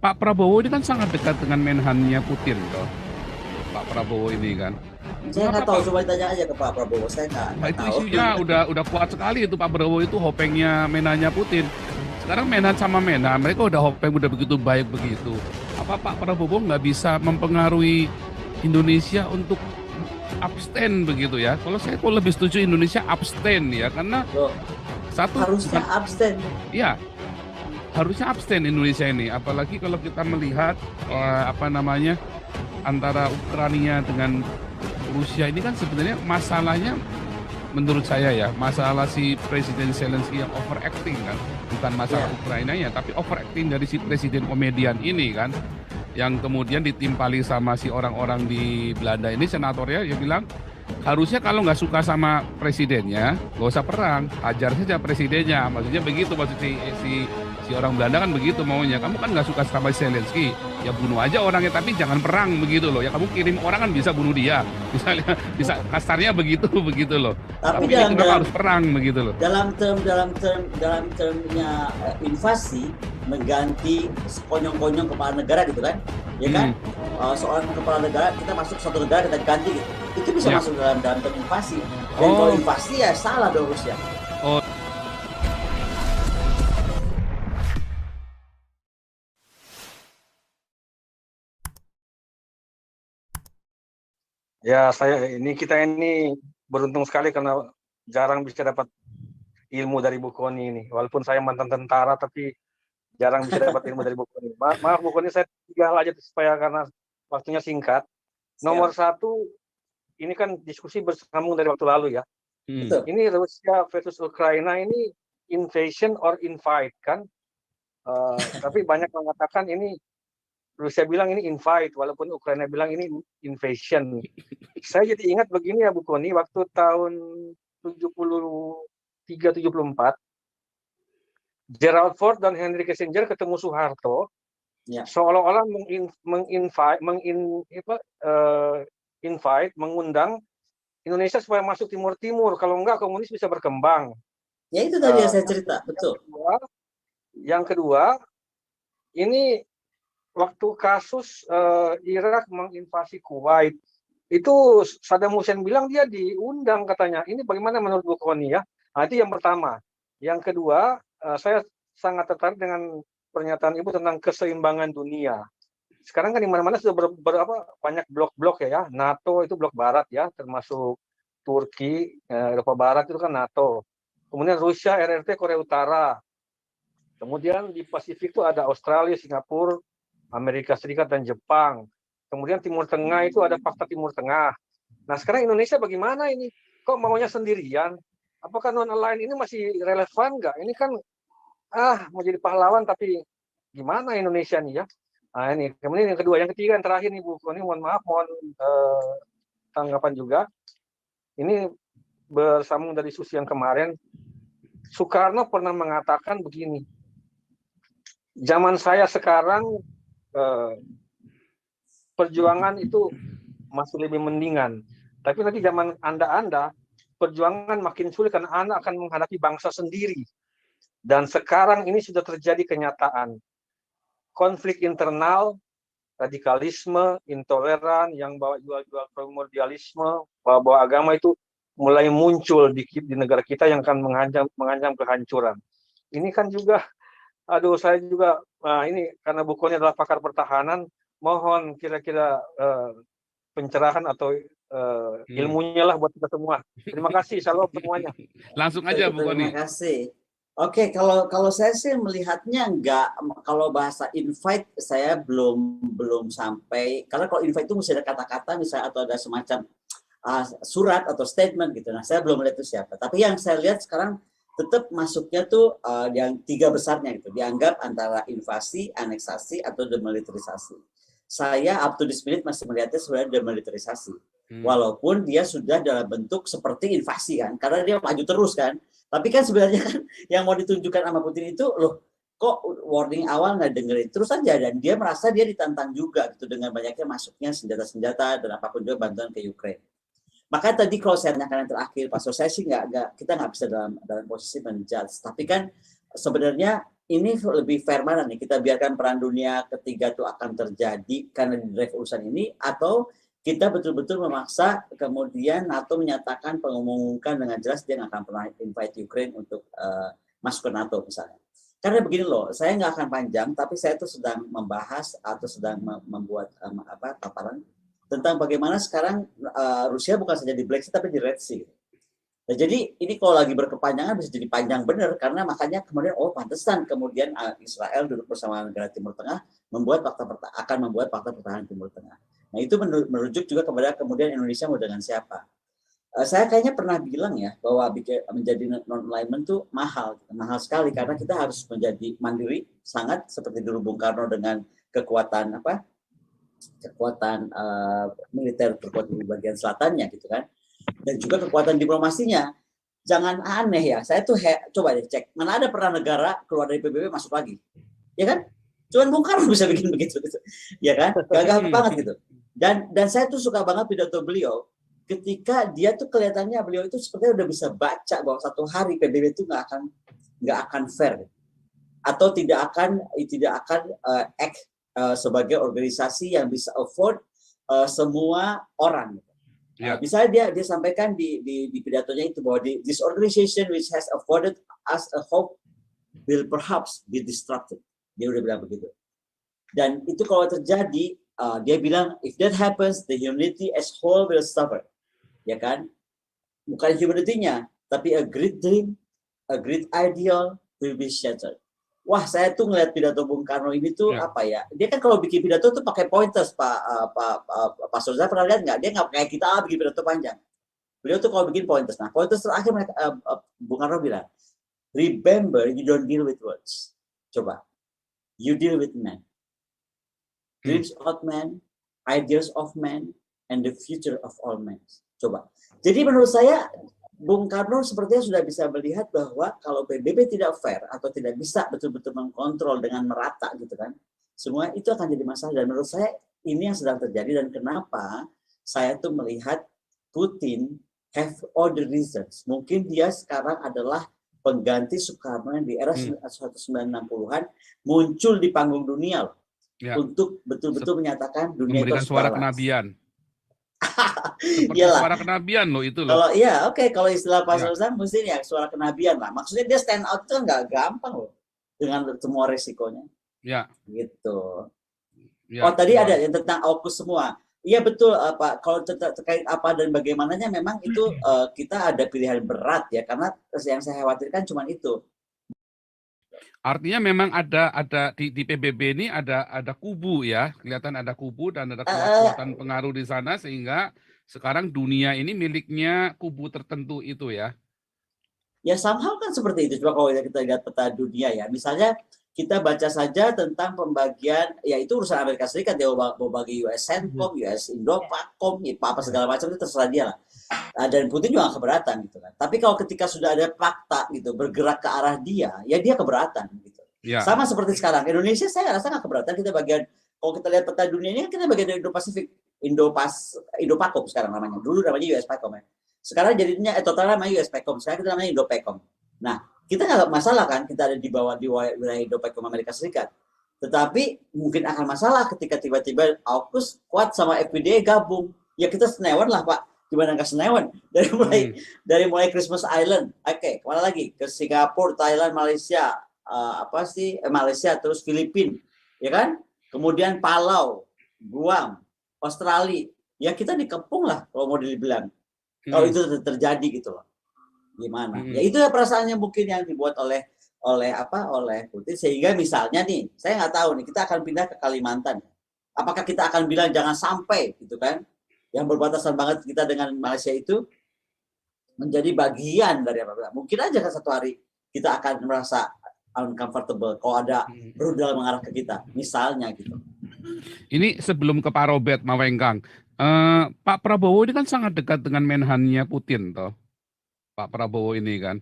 Pak Prabowo ini kan sangat dekat dengan Menhannya Putin, toh. Pak Prabowo ini kan. Saya Mengapa nggak tahu, Pak? coba ditanya aja ke Pak Prabowo. Saya Nah, nggak itu tahu. isunya udah kuat sekali itu Pak Prabowo itu hopengnya Menhannya Putin. Sekarang Menhan sama Menhan, mereka udah hopeng udah begitu baik begitu. Apa Pak Prabowo nggak bisa mempengaruhi Indonesia untuk abstain begitu ya? Kalau saya kok lebih setuju Indonesia abstain ya, karena Loh, satu harusnya bukan, abstain. ya harusnya abstain Indonesia ini. Apalagi kalau kita melihat apa namanya antara Ukraina dengan Rusia ini kan sebenarnya masalahnya menurut saya ya masalah si Presiden Zelensky yang overacting kan, bukan masalah Ya, Ukraina ya, tapi overacting dari si presiden komedian ini kan, yang kemudian ditimpali sama si orang-orang di Belanda ini senatornya dia bilang harusnya kalau nggak suka sama presidennya nggak usah perang, hajar saja presidennya, maksudnya begitu, maksud si orang Belanda kan begitu maunya, kamu kan nggak suka sama Zelensky ya bunuh aja orangnya tapi jangan perang begitu loh ya, kamu kirim orang kan bisa bunuh dia misalnya, bisa kasarnya begitu begitu loh, tapi tapi ini dalam kenapa dalam harus perang begitu loh. dalam termnya invasi mengganti sekonyong-konyong kepala negara gitu kan, ya kan? Hmm, Seorang kepala negara, kita masuk satu negara kita ganti gitu, itu bisa ya. masuk dalam term invasi. Dan kalau Oh, invasi ya salah dong Rusia. oh, Ya, kita ini beruntung sekali karena jarang bisa dapat ilmu dari Bu Koni ini. Walaupun saya mantan tentara, tapi jarang bisa dapat ilmu dari Bu Koni. Maaf Bu Koni, saya tinggal aja supaya karena waktunya singkat. Nomor Siap. satu, ini kan diskusi bersambung dari waktu lalu ya. hmm. Betul. Ini Rusia versus Ukraina ini invasion or invite kan. Tapi banyak mengatakan ini Rusia bilang ini invite, walaupun Ukraina bilang ini invasion. Saya jadi ingat begini ya Bu Koni, waktu tahun 73-74, Gerald Ford dan Henry Kissinger ketemu Soeharto, Ya. seolah-olah mengundang Indonesia supaya masuk Timur Timur, kalau enggak komunis bisa berkembang. Ya itu tadi yang saya Yang, cerita, betul. yang kedua, ini waktu kasus Irak menginvasi Kuwait, itu Saddam Hussein bilang dia diundang katanya. Ini bagaimana menurut Bu Koni ya? Nah, itu yang pertama. Yang kedua, saya sangat tertarik dengan pernyataan Ibu tentang keseimbangan dunia. Sekarang kan di mana-mana sudah banyak blok-blok ya. NATO itu blok barat ya, termasuk Turki, Eropa Barat itu kan NATO. Kemudian Rusia, RRT, Korea Utara. Kemudian di Pasifik itu ada Australia, Singapura, Amerika Serikat, dan Jepang. Kemudian Timur Tengah itu ada Fakta Timur Tengah. Nah sekarang Indonesia bagaimana ini? Kok maunya sendirian? Apakah non-aligned ini masih relevan nggak? Ini kan mau jadi pahlawan tapi gimana Indonesia nih ya? Nah ini. Kemudian yang kedua, yang ketiga, yang terakhir nih Bu Koni, mohon maaf, mohon tanggapan juga. Ini bersambung dari diskusi yang kemarin. Soekarno pernah mengatakan begini, zaman saya sekarang perjuangan itu masih lebih mendingan. Tapi nanti zaman Anda perjuangan makin sulit karena Anda akan menghadapi bangsa sendiri. Dan sekarang ini sudah terjadi kenyataan. Konflik internal, radikalisme, intoleran, yang bawa jual-jual primordialisme, bawa agama itu mulai muncul di negara kita yang akan mengancam kehancuran. Ini kan juga, saya juga, ini karena bukunya adalah pakar pertahanan, mohon kira-kira pencerahan atau ilmunya lah buat kita semua. Terima kasih, salam semuanya. Langsung aja Bu Terima Koni. kasih. Oke, kalau saya sih melihatnya enggak, kalau bahasa invite saya belum sampai, karena kalau invite itu mesti ada kata-kata misalnya atau ada semacam surat atau statement gitu. Nah, saya belum melihat itu siapa. Tapi yang saya lihat sekarang tetap masuknya tuh yang tiga besarnya gitu, dianggap antara invasi, aneksasi atau demilitarisasi. Saya up to this minute masih melihatnya sebenarnya demilitarisasi. Walaupun dia sudah dalam bentuk seperti invasi kan, karena dia maju terus kan. Tapi kan sebenarnya kan yang mau ditunjukkan sama Putin itu, loh kok warning awal nggak dengerin terus aja, dan dia merasa dia ditantang juga gitu dengan banyaknya masuknya senjata-senjata dan apapun juga bantuan ke Ukraine. Makanya tadi kalau saya tanyakan yang terakhir, Pak, so saya sih kita nggak bisa dalam posisi menjudge. Tapi kan sebenarnya ini lebih fair mana nih? Kita biarkan perang dunia ketiga itu akan terjadi karena di drive urusan ini, atau kita betul-betul memaksa kemudian NATO menyatakan mengumumkan dengan jelas dia nggak akan pernah invite Ukraine untuk masuk ke NATO misalnya. Karena begini loh, saya nggak akan panjang, tapi saya tuh sedang membahas atau sedang membuat paparan tentang bagaimana sekarang Rusia bukan saja di Black Sea tapi di Red Sea. Nah, jadi ini kalau lagi berkepanjangan bisa jadi panjang benar, karena makanya kemudian pantesan kemudian Israel duduk bersama negara Timur Tengah akan membuat fakta pertahanan Timur Tengah. Nah, itu merujuk juga kepada kemudian Indonesia mau dengan siapa. Saya kayaknya pernah bilang ya bahwa menjadi non-alignment itu mahal sekali, karena kita harus menjadi mandiri sangat seperti dulu Bung Karno dengan kekuatan militer terkuat di bagian selatannya gitu kan. Dan juga kekuatan diplomasinya. Jangan aneh ya, saya tuh coba deh cek, mana ada pernah negara keluar dari PBB masuk lagi, ya kan? Cuman Bung Karno bisa bikin begitu, ya kan? Gagah banget gitu. Dan saya tuh suka banget pidato beliau, ketika dia tuh kelihatannya beliau itu sepertinya udah bisa baca bahwa satu hari PBB itu nggak akan fair, atau tidak akan act sebagai organisasi yang bisa afford semua orang. Yeah. Bisa dia sampaikan di pidatonya itu bahwa this organization which has afforded us a hope will perhaps be destructed. Dia udah bilang begitu. Dan itu kalau terjadi, dia bilang if that happens, the humanity as whole will suffer. Ya kan? Bukan humanity-nya, tapi a great dream, a great ideal will be shattered. Wah, saya tuh ngeliat pidato Bung Karno ini tuh apa ya? Dia kan kalau bikin pidato tuh pakai pointers, Pak Surza pernah lihat nggak? Dia nggak kayak kita bikin pidato panjang. Beliau tuh kalau bikin pointers. Nah, pointers terakhir Bung Karno bilang, remember you don't deal with words. Coba, you deal with men. Dreams of men, ideas of men, and the future of all men. Coba. Jadi menurut saya Bung Karno sepertinya sudah bisa melihat bahwa kalau PBB tidak fair atau tidak bisa betul-betul mengkontrol dengan merata gitu kan, semua itu akan jadi masalah. Dan menurut saya ini yang sedang terjadi, dan kenapa saya tuh melihat Putin have all the reasons. Mungkin dia sekarang adalah pengganti Soekarno yang di era 1960-an muncul di panggung dunia loh, untuk betul-betul menyatakan dunia memberikan itu suara kenabian. Seperti suara kenabian loh itu loh. Kalau kalau istilah Pak Sultan mesti ya suara kenabian lah. Maksudnya dia stand out itu nggak gampang loh dengan semua resikonya. Ya. Gitu. Ya, tadi ada yang tentang AUKUS semua. Iya betul Pak. Kalau terkait apa dan bagaimananya memang itu kita ada pilihan berat ya, karena yang saya khawatirkan cuma itu. Artinya memang ada di PBB ini ada kubu ya, kelihatan ada kubu dan ada kekuatan pengaruh di sana, sehingga sekarang dunia ini miliknya kubu tertentu itu ya. Ya somehow kan seperti itu. Coba kalau kita lihat peta dunia ya, misalnya kita baca saja tentang pembagian, ya itu urusan Amerika Serikat, dia mau bagi US CENTCOM, US Indo-PACOM, apa segala macam itu terserah dia lah. Dan Putin juga keberatan gitu kan. Tapi kalau ketika sudah ada fakta gitu bergerak ke arah dia, ya dia keberatan gitu. Ya. Sama seperti sekarang Indonesia, saya rasa nggak keberatan. Kita bagian, kalau kita lihat peta dunia ini kita bagian dari Indo-Pasifik, Indo-PACOM sekarang namanya. Dulu namanya US PACOM ya. Sekarang jadinya total namanya US PACOM. Sekarang kita namanya Indo-PACOM. Nah, kita nggak masalah kan kita ada di bawah di wilayah Indo-PACOM Amerika Serikat. Tetapi mungkin akan masalah ketika tiba-tiba AUKUS kuat sama FPDA gabung. Ya kita senewan lah Pak. Gimana nggak senewan? Dari mulai Christmas Island, kemana lagi? Ke Singapura, Thailand, Malaysia, Malaysia, terus Filipina, ya kan? Kemudian Palau, Guam, Australia, ya kita dikepung lah kalau mau dibilang. Kalau itu terjadi gitu loh, gimana? Ya itu ya perasaannya mungkin yang dibuat oleh Putin, sehingga misalnya nih, saya nggak tahu nih, kita akan pindah ke Kalimantan. Apakah kita akan bilang jangan sampai gitu kan? Yang berbatasan banget kita dengan Malaysia itu menjadi bagian dari apa? Mungkin aja kan satu hari kita akan merasa uncomfortable kalau ada rudal mengarah ke kita, misalnya gitu. Ini sebelum ke Pak Robert Mawengkang, Pak Prabowo ini kan sangat dekat dengan Menhannya Putin, toh. Pak Prabowo ini kan.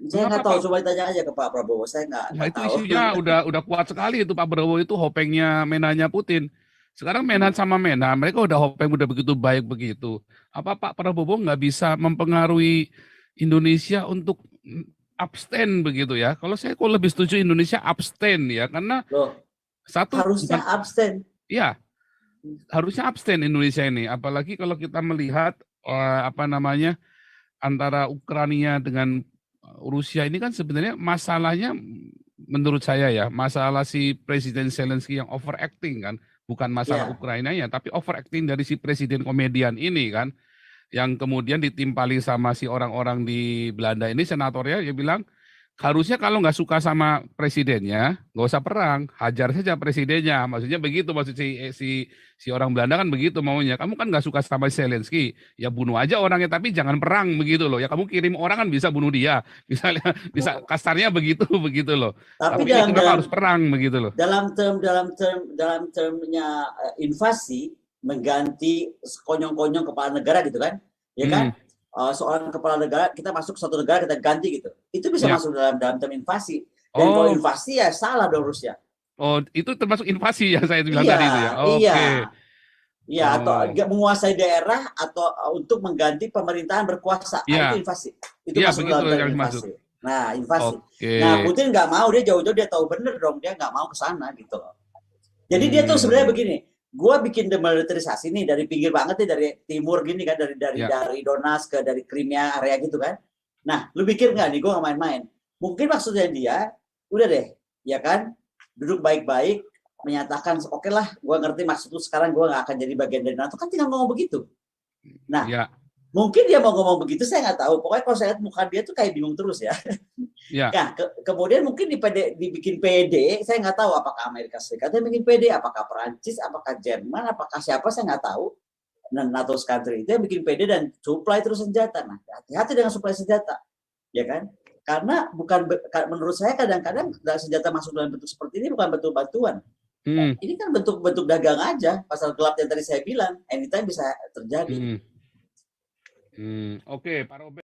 Saya nggak tahu, coba ditanya aja ke Pak Prabowo, saya nggak itu tahu. Isunya udah kuat sekali itu Pak Prabowo itu hopengnya Menhannya Putin. Sekarang Menhan sama Menhan, mereka udah hopeng udah begitu baik begitu. Apa Pak Prabowo nggak bisa mempengaruhi Indonesia untuk abstain begitu ya. Kalau saya kok lebih setuju Indonesia abstain ya, karena Loh, satu harusnya bukan abstain. ya harusnya abstain Indonesia ini. Apalagi kalau kita melihat apa namanya antara Ukraina dengan Rusia ini kan sebenarnya masalahnya menurut saya ya masalah si Presiden Zelensky yang overacting kan, bukan masalah Ya, Ukrainanya, tapi overacting dari si presiden komedian ini kan, yang kemudian ditimpali sama si orang-orang di Belanda ini senatornya dia bilang harusnya kalau nggak suka sama presidennya nggak usah perang, hajar saja presidennya, maksudnya begitu, maksud si orang Belanda kan begitu maunya, kamu kan nggak suka sama Zelensky ya bunuh aja orangnya tapi jangan perang begitu loh, ya kamu kirim orang kan bisa bunuh dia misalnya, bisa kasarnya begitu begitu loh, tapi tapi ini dalam kenapa harus perang begitu loh. dalam termnya invasi mengganti konyong-konyong kepala negara gitu kan, ya kan? Hmm, Seorang kepala negara kita masuk suatu negara kita ganti gitu, itu bisa ya. masuk dalam term invasi. Dan kalau Oh, invasi ya salah dong Rusia. oh, itu termasuk invasi yang saya bilang Iya, tadi itu ya. iya, Oke. iya, atau Oh, menguasai daerah atau untuk mengganti pemerintahan berkuasa. Nah, itu iya, invasi. Itu iya masuk begitu dalam term yang dimaksud. invasi. Nah, invasi. Oke. Nah, Putin nggak mau, dia jauh-jauh dia tahu bener dong, dia nggak mau ke sana gitu loh. Jadi dia tuh sebenarnya Hmm, begini, gua bikin demilitarisasi nih dari pinggir banget nih, dari timur gini kan, ya, dari Donetsk ke dari Crimea area gitu kan. Nah, lu pikir nggak nih, gua nggak main-main. Mungkin maksudnya dia, udah deh, ya kan, duduk baik-baik, menyatakan oke lah, gua ngerti maksud lu sekarang, gua nggak akan jadi bagian dari NATO, kan tinggal ngomong begitu. Nah, ya, mungkin dia mau ngomong begitu, saya nggak tahu. Pokoknya kalau saya lihat muka dia tuh kayak bingung terus ya. ya. Nah, kemudian mungkin dibikin PD, saya nggak tahu apakah Amerika Serikat yang bikin PD, apakah Perancis, apakah Jerman, apakah siapa, saya nggak tahu. Nah, NATO country itu yang bikin PD dan supply terus senjata. Nah, hati-hati dengan supply senjata, ya kan? Karena bukan, menurut saya kadang-kadang senjata masuk dalam bentuk seperti ini bukan bentuk bantuan. Hmm, Ini kan bentuk dagang aja, pasar gelap yang tadi saya bilang, anytime bisa terjadi. hmm, hmm. Oke, Pak Robert.